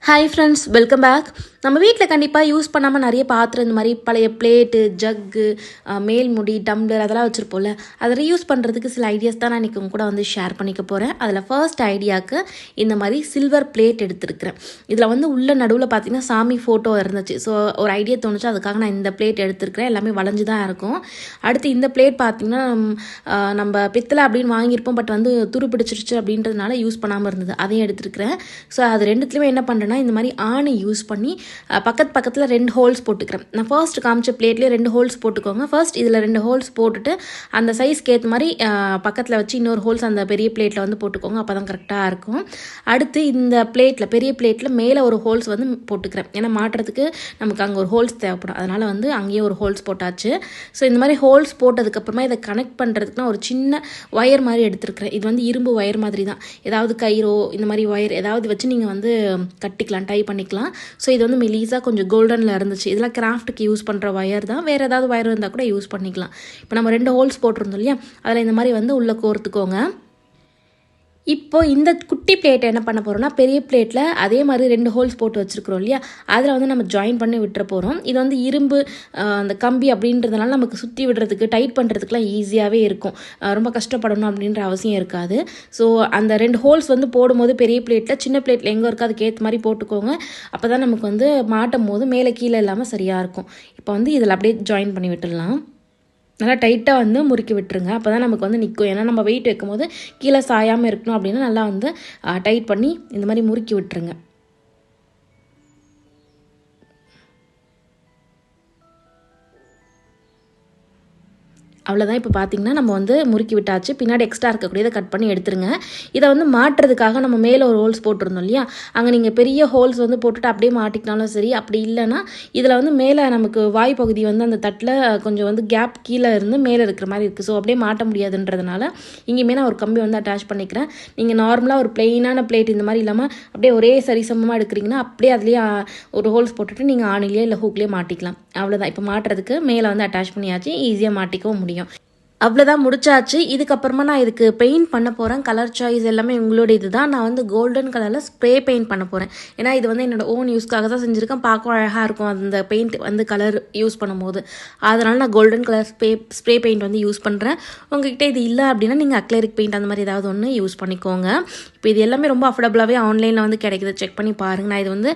Hi friends, welcome back. நம்ம வீட்டில் கண்டிப்பாக யூஸ் பண்ணாமல் நிறைய பாத்திரம், இந்த மாதிரி பழைய பிளேட்டு, ஜக்கு, மேல்முடி, டம்ளர் அதெல்லாம் வச்சுருப்போம்ல. அதை ரீயூஸ் பண்ணுறதுக்கு சில ஐடியாஸ் தான் நான் இன்றைக்கி உங்க கூட வந்து ஷேர் பண்ணிக்க போகிறேன். அதில் ஃபர்ஸ்ட் ஐடியாவுக்கு இந்த மாதிரி சில்வர் பிளேட் எடுத்துருக்கிறேன். இதில் வந்து உள்ள நடுவில் பார்த்திங்கன்னா சாமி ஃபோட்டோ இருந்துச்சு. ஸோ ஒரு ஐடியா தோணுச்சு, அதுக்காக நான் இந்த பிளேட் எடுத்துருக்கிறேன். எல்லாமே வளைஞ்சு தான் இருக்கும். அடுத்து இந்த பிளேட் பார்த்திங்கன்னா நம்ம பித்தளை அப்படின்னு வாங்கியிருப்போம், பட் வந்து துரு பிடிச்சிருச்சு அப்படின்றதுனால யூஸ் பண்ணாமல் இருந்தது. அதையும் எடுத்துருக்கிறேன். ஸோ அது ரெண்டுத்துலேயுமே என்ன பண்ணுறேன்னா, இந்த மாதிரி ஆணி யூஸ் பண்ணி பக்கத்தில் 2 ஹோல்ஸ் போட்டுக்கிறேன். நான் ஃபர்ஸ்ட் காமிச்ச பிளேட்லேயே 2 ஹோல்ஸ் போட்டுக்கோங்க. ஃபர்ஸ்ட் இதில் 2 ஹோல்ஸ் போட்டுட்டு அந்த சைஸ்க்கு ஏற்ற மாதிரி பக்கத்தில் வச்சு இன்னொரு ஹோல்ஸ் அந்த பெரிய பிளேட்டில் வந்து போட்டுக்கோங்க. அப்போ தான் கரெக்டாக இருக்கும். அடுத்து இந்த பிளேட்டில், பெரிய பிளேட்டில் மேலே ஒரு ஹோல்ஸ் வந்து போட்டுக்கிறேன். ஏன்னா மாட்டுறதுக்கு நமக்கு அங்கே ஒரு ஹோல்ஸ் தேவைப்படும். அதனால் வந்து அங்கேயே ஒரு ஹோல்ஸ் போட்டாச்சு. ஸோ இந்த மாதிரி ஹோல்ஸ் போட்டதுக்கப்புறமா இதை கனெக்ட் பண்ணுறதுக்குலாம் ஒரு சின்ன ஒயர் மாதிரி எடுத்துருக்கிறேன். இது வந்து இரும்பு ஒயர் மாதிரி தான். ஏதாவது கயிறோ இந்த மாதிரி ஒயர் ஏதாவது வச்சு நீங்கள் வந்து கட்டிக்கலாம், டை பண்ணிக்கலாம். ஸோ இது வந்து மெலீஸாக கொஞ்சம் கோல்டனில் இருந்துச்சு. இதெல்லாம் கிராஃப்ட்டுக்கு யூஸ் பண்ணுற ஒயர் தான். வேறு ஏதாவது ஒயர் இருந்தால் கூட யூஸ் பண்ணிக்கலாம். இப்போ நம்ம 2 ஹோல்ஸ் போட்டிருந்தோம் இல்லையா, அதில் இந்த மாதிரி வந்து உள்ளே கோர்த்துக்கோங்க. இப்போது இந்த குட்டி பிளேட்டை என்ன பண்ண போகிறோம்னா, பெரிய பிளேட்டில் அதே மாதிரி 2 ஹோல்ஸ் போட்டு வச்சுருக்குறோம் இல்லையா, அதில் வந்து நம்ம ஜாயின் பண்ணி விட்டுற போகிறோம். இது வந்து இரும்பு அந்த கம்பி அப்படின்றதுனால நமக்கு சுற்றி விடுறதுக்கு, டைட் பண்ணுறதுக்குலாம் ஈஸியாகவே இருக்கும். ரொம்ப கஷ்டப்படணும் அப்படின்ற அவசியம் இருக்காது. ஸோ அந்த 2 ஹோல்ஸ் வந்து போடும்போது பெரிய பிளேட்டில், சின்ன பிளேட்டில் எங்கே இருக்கோ அதுக்கு ஏற்ற மாதிரி போட்டுக்கோங்க. அப்போ தான் நமக்கு வந்து மாட்டும் போது மேலே கீழே இல்லாமல் சரியாக இருக்கும். இப்போ வந்து இதில் அப்படியே ஜாயின் பண்ணி விட்டுடலாம். நல்லா டைட்டாக வந்து முறுக்கி விட்டுருங்க. அப்போ தான் நமக்கு வந்து நிற்கும். ஏன்னா நம்ம வெயிட் வைக்கும் போது கீழே சாயாமல் இருக்கணும் அப்படின்னா நல்லா வந்து டைட் பண்ணி இந்த மாதிரி முறுக்கி விட்டுருங்க. அவ்வளோதான். இப்போ பார்த்திங்கன்னா நம்ம வந்து முறுக்கி விட்டாச்சு. பின்னாடி எக்ஸ்ட்ரா இருக்கக்கூடியதை கட் பண்ணி எடுத்துருங்க. இதை வந்து மாட்டுறதுக்காக நம்ம மேலே ஒரு ஹோல்ஸ் போட்டிருந்தோம் இல்லையா, அங்கே நீங்கள் பெரிய ஹோல்ஸ் வந்து போட்டுட்டு அப்படியே மாட்டிக்கினாலும் சரி. அப்படி இல்லைன்னா இதில் வந்து மேலே நமக்கு வாய் பகுதி வந்து அந்த தட்டில் கொஞ்சம் வந்து கேப் கீழே இருந்து மேலே இருக்கிற மாதிரி இருக்குது. ஸோ அப்படியே மாட்ட முடியாதுன்றதுனால இங்கேயுமே நான் ஒரு கம்பி வந்து அட்டாச் பண்ணிக்கிறேன். நீங்கள் நார்மலாக ஒரு பிளெயினான பிளேட் இந்த மாதிரி இல்லாமல் அப்படியே ஒரே சரிசமமாக எடுக்கிறீங்கன்னா அப்படியே அதுலேயே ஒரு ஹோல்ஸ் போட்டுட்டு நீங்கள் ஆணிலேயே இல்லை ஹூக்லேயே மாட்டிக்கலாம். அவ்வளோதான். இப்போ மாட்டுறதுக்கு மேலே வந்து அட்டாச் பண்ணியாச்சு. ஈஸியாக மாட்டிக்கவும் முடியும். அவ்வளோதான், முடிச்சாச்சு. இதுக்கப்புறமா நான் இதுக்கு பெயிண்ட் பண்ண போகிறேன். கலர் சாய்ஸ் எல்லாமே உங்களோட இது தான். நான் வந்து கோல்டன் கலரில் ஸ்ப்ரே பெயிண்ட் பண்ண போகிறேன். ஏன்னா இது வந்து என்னோடய ஓன் யூஸ்க்காக தான் செஞ்சுருக்கேன். பார்க்க அழகாக இருக்கும் அந்த பெயிண்ட் வந்து கலர் யூஸ் பண்ணும்போது. அதனால் நான் கோல்டன் கலர் ஸ்ப்ரே பெயிண்ட் வந்து யூஸ் பண்ணுறேன். உங்கள்கிட்ட இது இல்லை அப்படின்னா நீங்கள் அக்லரிக் பெயிண்ட் அந்த மாதிரி ஏதாவது ஒன்று யூஸ் பண்ணிக்கோங்க. இப்போ இது எல்லாமே ரொம்ப அஃபோர்டபுளாகவே ஆன்லைனில் வந்து கிடைக்குது. செக் பண்ணி பாருங்கள். நான் இது வந்து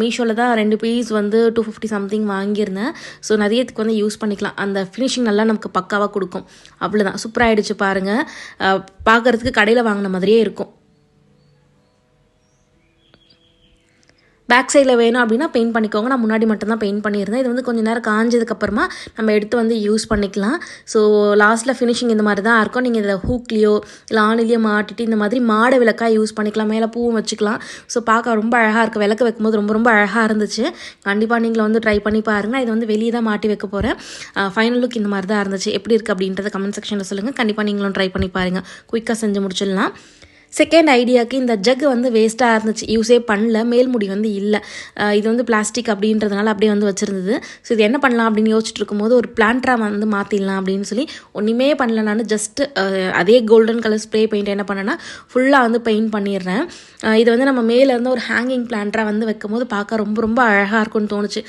மீஷோவில் தான் 2 பீஸ் வந்து 250 சம்திங் வாங்கியிருந்தேன். ஸோ நிறையத்துக்கு வந்து யூஸ் பண்ணிக்கலாம். அந்த ஃபினிஷிங் நல்லா நமக்கு பக்காவாக கொடுக்கும். அவ்வளோதான், சூப்பராகிடுச்சு பாருங்கள். பார்க்குறதுக்கு கடையில் வாங்கின மாதிரியே இருக்கும். பேக் சைடில் வேணும் அப்படின்னா பெயிண்ட் பண்ணிக்கோங்க. நான் முன்னாடி மட்டும்தான் பெயிண்ட் பண்ணியிருந்தேன். இது வந்து கொஞ்சம் நேரம் காஞ்சதுக்கப்புறமா நம்ம எடுத்து வந்து யூஸ் பண்ணிக்கலாம். ஸோ லாஸ்ட்டில் ஃபினிஷிங் இந்த மாதிரி தான் இருக்கும். நீங்கள் இதில் ஹூக்லேயோ இல்லை ஆணிலையோ மாட்டிட்டு இந்த மாதிரி மாட விளக்காக யூஸ் பண்ணிக்கலாம். மேலே பூவும் வச்சுக்கலாம். ஸோ பார்க்க ரொம்ப அழகாக இருக்குது. விளக்கு வைக்கும்போது ரொம்ப ரொம்ப அழகாக இருந்துச்சு. கண்டிப்பாக நீங்களும் வந்து ட்ரை பண்ணி பாருங்கள். இது வந்து வெளியே தான் மாட்டி வைக்க போகிறேன். ஃபைனல் லுக் இந்த மாதிரி தான் இருந்துச்சு. எப்படி இருக்குது அப்படின்றத கமெண்ட் செக்ஷனில் சொல்லுங்கள். கண்டிப்பாக நீங்களும் ட்ரை பண்ணி பாருங்கள். குயிக்காக செஞ்சு முடிச்சிடலாம். செகண்ட் ஐடியாவுக்கு இந்த ஜக்கு வந்து வேஸ்ட்டாக இருந்துச்சு, யூஸே பண்ணல. மேல்முடி வந்து இல்லை. இது வந்து பிளாஸ்டிக் அப்படின்றதுனால அப்படியே வந்து வச்சுருந்தது. ஸோ இது என்ன பண்ணலாம் அப்படின்னு யோசிச்சுட்டு இருக்கும்போது ஒரு பிளான்ட்ராக வந்து மாற்றிடலாம் அப்படின்னு சொல்லி ஒன்றுமே பண்ணல. நான் ஜஸ்ட்டு அதே கோல்டன் கலர் ஸ்ப்ரே பெயிண்ட் என்ன பண்ணேன்னா ஃபுல்லாக வந்து பெயிண்ட் பண்ணிடுறேன். இது வந்து நம்ம மேலேருந்து ஒரு ஹேங்கிங் பிளான்ட்ராக வந்து வைக்கும் போது பார்க்க ரொம்ப ரொம்ப அழகாக இருக்கும்னு தோணுச்சு.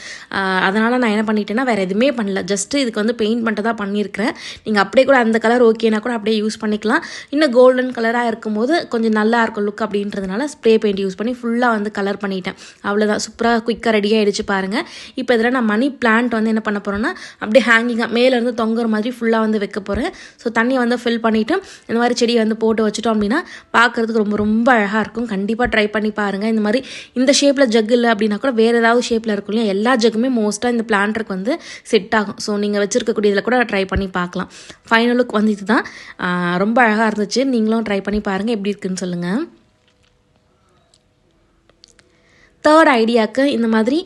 அதனால் நான் என்ன பண்ணிட்டேன்னா வேறு எதுவுமே பண்ணல. ஜஸ்ட்டு இதுக்கு வந்து பெயிண்ட் பண்ணிட்டு தான் பண்ணியிருக்கிறேன். நீங்கள் அப்படியே கூட அந்த கலர் ஓகேனா கூட அப்படியே யூஸ் பண்ணிக்கலாம். இன்னும் கோல்டன் கலராக இருக்கும்போது கொஞ்சம் நல்லா இருக்கும் லுக் அப்படின்றதுனால ஸ்ப்ரே பெயிண்ட் யூஸ் பண்ணி ஃபுல்லாக வந்து கலர் பண்ணிட்டேன். அவ்வளோதான், சூப்பராக குயிக்காக ரெடியாக ஆகிடுச்சு பாருங்கள். இப்போ இதில் நான் மணி பிளான்ட் வந்து என்ன பண்ண போகிறேன்னா அப்படியே ஹேங்கிங்காக மேலேருந்து தொங்குற மாதிரி ஃபுல்லாக வந்து வைக்க போகிறேன். ஸோ தண்ணியை வந்து ஃபில் பண்ணிவிட்டு இந்த மாதிரி செடியை வந்து போட்டு வச்சுட்டோம் அப்படின்னா பார்க்குறதுக்கு ரொம்ப ரொம்ப அழகாக இருக்கும். கண்டிப்பாக ட்ரை பண்ணி பாருங்கள். இந்த மாதிரி இந்த ஷேப்பில் ஜக் இல்லை அப்படின்னா கூட வேறு ஏதாவது ஷேப்பில் இருக்கும் இல்லையா, எல்லா ஜக்குமே மோஸ்ட்டாக இந்த பிளான்ட்ருக்கு வந்து செட் ஆகும். ஸோ நீங்கள் வச்சுருக்கக்கூடிய இதில் கூட ட்ரை பண்ணி பார்க்கலாம். ஃபைனல் லுக் வந்து இதுதான். ரொம்ப அழகாக இருந்துச்சு. நீங்களும் ட்ரை பண்ணி பாருங்கள் எப்படி இருக்குன்னு சொல்லுங்கள். தேர்ட் ஐடியாவுக்கு இந்த மாதிரி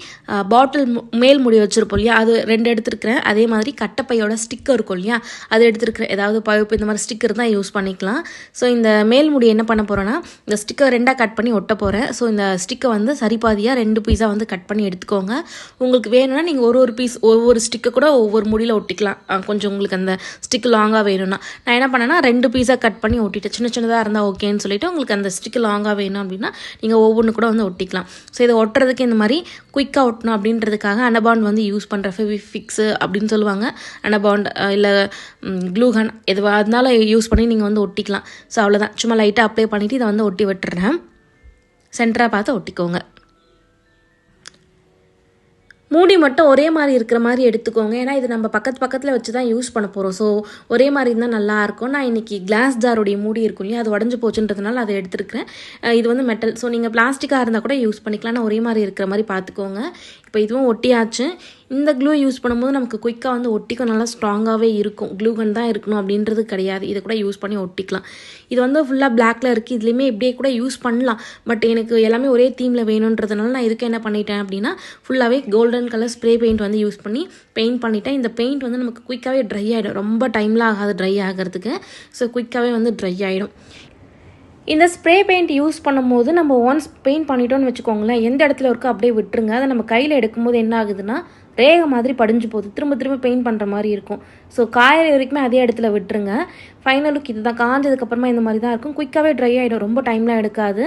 பாட்டில் மேல் முடி வச்சுருப்போம் இல்லையா, அது 2 எடுத்துருக்கிறேன். அதே மாதிரி கட்டப்பையோட ஸ்டிக்கர் இருக்கும் இல்லையா, அது எடுத்துருக்கிறேன். ஏதாவது பழுப்பு இந்த மாதிரி ஸ்டிக்கர் தான் யூஸ் பண்ணிக்கலாம். ஸோ இந்த மேல் முடி என்ன பண்ண போகிறேன்னா இந்த ஸ்டிக்கர் 2ஆக கட் பண்ணி ஒட்ட போகிறேன். ஸோ இந்த ஸ்டிக்கை வந்து சரிபாதியாக 2 பீஸாக வந்து கட் பண்ணி எடுத்துக்கோங்க. உங்களுக்கு வேணும்னா நீங்கள் ஒரு பீஸ் ஒவ்வொரு ஸ்டிக்கை கூட ஒவ்வொரு முடியில் ஒட்டிக்கலாம். கொஞ்சம் உங்களுக்கு அந்த ஸ்டிக் லாங்காக வேணும்னா நான் என்ன பண்ணேன்னா 2 பீஸாக கட் பண்ணி ஒட்டிட்டு சின்ன சின்னதாக இருந்தால் ஓகேன்னு சொல்லிவிட்டு உங்களுக்கு அந்த ஸ்டிக் லாங்காக வேணும் அப்படின்னா நீங்கள் ஒவ்வொன்று கூட வந்து ஒட்டிக்கலாம். ஸோ இதை ஒட்டுறதுக்கு இந்த மாதிரி குயிக்காக ஒட்டணும் அப்படின்றதுக்காக அனபாண்ட் வந்து யூஸ் பண்ணுற ஃபெவிஃபிக்ஸு அப்படின்னு சொல்லுவாங்க. அனபாண்ட் இல்லை க்ளூகன் எதுவாக அதனால யூஸ் பண்ணி நீங்கள் வந்து ஒட்டிக்கலாம். ஸோ அவ்வளோதான், சும்மா லைட்டாக அப்ளை பண்ணிவிட்டு இதை வந்து ஒட்டி விட்டுறேன். சென்டராக பார்த்து ஒட்டிக்கோங்க. மூடி மட்டும் ஒரே மாதிரி இருக்கிற மாதிரி எடுத்துக்கோங்க. ஏன்னா இது நம்ம பக்கத்தில் வச்சு தான் யூஸ் பண்ண போகிறோம். ஸோ ஒரே மாதிரி இருந்தால் நல்லாயிருக்கும். நான் இன்றைக்கி கிளாஸ் ஜாருடைய மூடி இருக்கும் இல்லையா, அது உடஞ்சி போச்சுன்றதுனால அதை எடுத்துருக்கிறேன். இது வந்து மெட்டல். ஸோ நீங்கள் பிளாஸ்டிக்காக இருந்தால் கூட யூஸ் பண்ணிக்கலாம். நான் ஒரே மாதிரி இருக்கிற மாதிரி பார்த்துக்கோங்க. இப்போ இதுவும் ஒட்டியாச்சு. இந்த க்ளூ யூஸ் பண்ணும்போது நமக்கு குயிக்காக வந்து ஒட்டிக்கும், நல்லா ஸ்ட்ராங்காகவே இருக்கும். க்ளூ கன் தான் இருக்கணும் அப்படின்றது கிடையாது. இதை கூட யூஸ் பண்ணி ஒட்டிக்கலாம். இது வந்து ஃபுல்லாக பிளாக்ல இருக்குது. இதுலேயுமே இப்படியே கூட யூஸ் பண்ணலாம். பட் எனக்கு எல்லாமே ஒரே தீமில் வேணுன்றதுனால நான் இதுக்கு என்ன பண்ணிட்டேன் அப்படின்னா ஃபுல்லாகவே கோல்டன் கலர் ஸ்ப்ரே பெயிண்ட் வந்து யூஸ் பண்ணி பெயிண்ட் பண்ணிட்டேன். இந்த பெயிண்ட் வந்து நமக்கு குயிக்காகவே ட்ரை ஆகிடும். ரொம்ப டைம்லாம் ஆகாது ட்ரை ஆகிறதுக்கு. ஸோ குயிக்காகவே வந்து ட்ரை ஆகிடும். இந்த ஸ்ப்ரே பெயிண்ட் யூஸ் பண்ணும்போது நம்ம ஒன்ஸ் பெயிண்ட் பண்ணிட்டோன்னு வச்சுக்கோங்களேன், எந்த இடத்துல இருக்கோ அப்படியே விட்டுருங்க. அதை நம்ம கையில் எடுக்கும்போது என்ன ஆகுதுன்னா ரேகை மாதிரி படிஞ்சு போகுது, திரும்ப பெயிண்ட் பண்ணுற மாதிரி இருக்கும். ஸோ காயிற வரைக்குமே அதே இடத்துல விட்டுருங்க. ஃபைனல் லுக் இது தான். காஞ்சதுக்கப்புறமா இந்த மாதிரி தான் இருக்கும். குயிக்காகவே ட்ரை ஆகிடும், ரொம்ப டைம்லாம் எடுக்காது.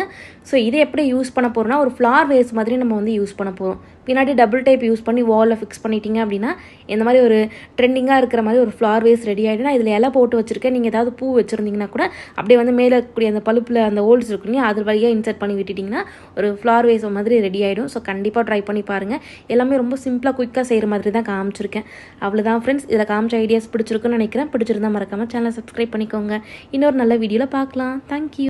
ஸோ இதை எப்படி யூஸ் பண்ண போகிறோம்னா ஒரு ஃப்ளார் வேஸ் மாதிரி நம்ம வந்து யூஸ் பண்ண போகிறோம். பின்னாடி டபுள் டைப் யூஸ் பண்ணி வாலில் ஃபிக்ஸ் பண்ணிட்டீங்க அப்படின்னா இந்த மாதிரி ஒரு ட்ரெண்டிங்காக இருக்கிற மாதிரி ஒரு ஃப்ளார் வேஸ் ரெடி ஆகிடும். நான் இதில் இலை போட்டு வச்சுருக்கேன். நீங்கள் ஏதாவது பூ வச்சுருந்தீங்கன்னா கூட அப்படியே வந்து மேலே இருக்கக்கூடிய அந்த பழுப்பில் அந்த ஹோல்ஸ் இருக்கும் இல்லையா, அது வழியாக இன்சர்ட் பண்ணி விட்டுட்டிங்கன்னா ஒரு ஃப்ளார் வேஸ் மாதிரி ரெடி ஆகிடும். ஸோ கண்டிப்பாக ட்ரை பண்ணி பாருங்கள். எல்லாமே ரொம்ப சிம்பிளாக குயிக்காக செய்கிற மாதிரி தான் காமிச்சிருக்கேன். அவ்வளோதான் ஃப்ரெண்ட்ஸ். இதில் காமிச்ச ஐடியாஸ் பிடிச்சிருக்குன்னு நினைக்கிறேன். பிடிச்சிருந்தா மறக்காமல் சேனலை சப்ஸ்கிரைப் பண்ணிக்கோங்க. இன்னொரு நல்ல வீடியோவில் பார்க்கலாம். தேங்க்யூ.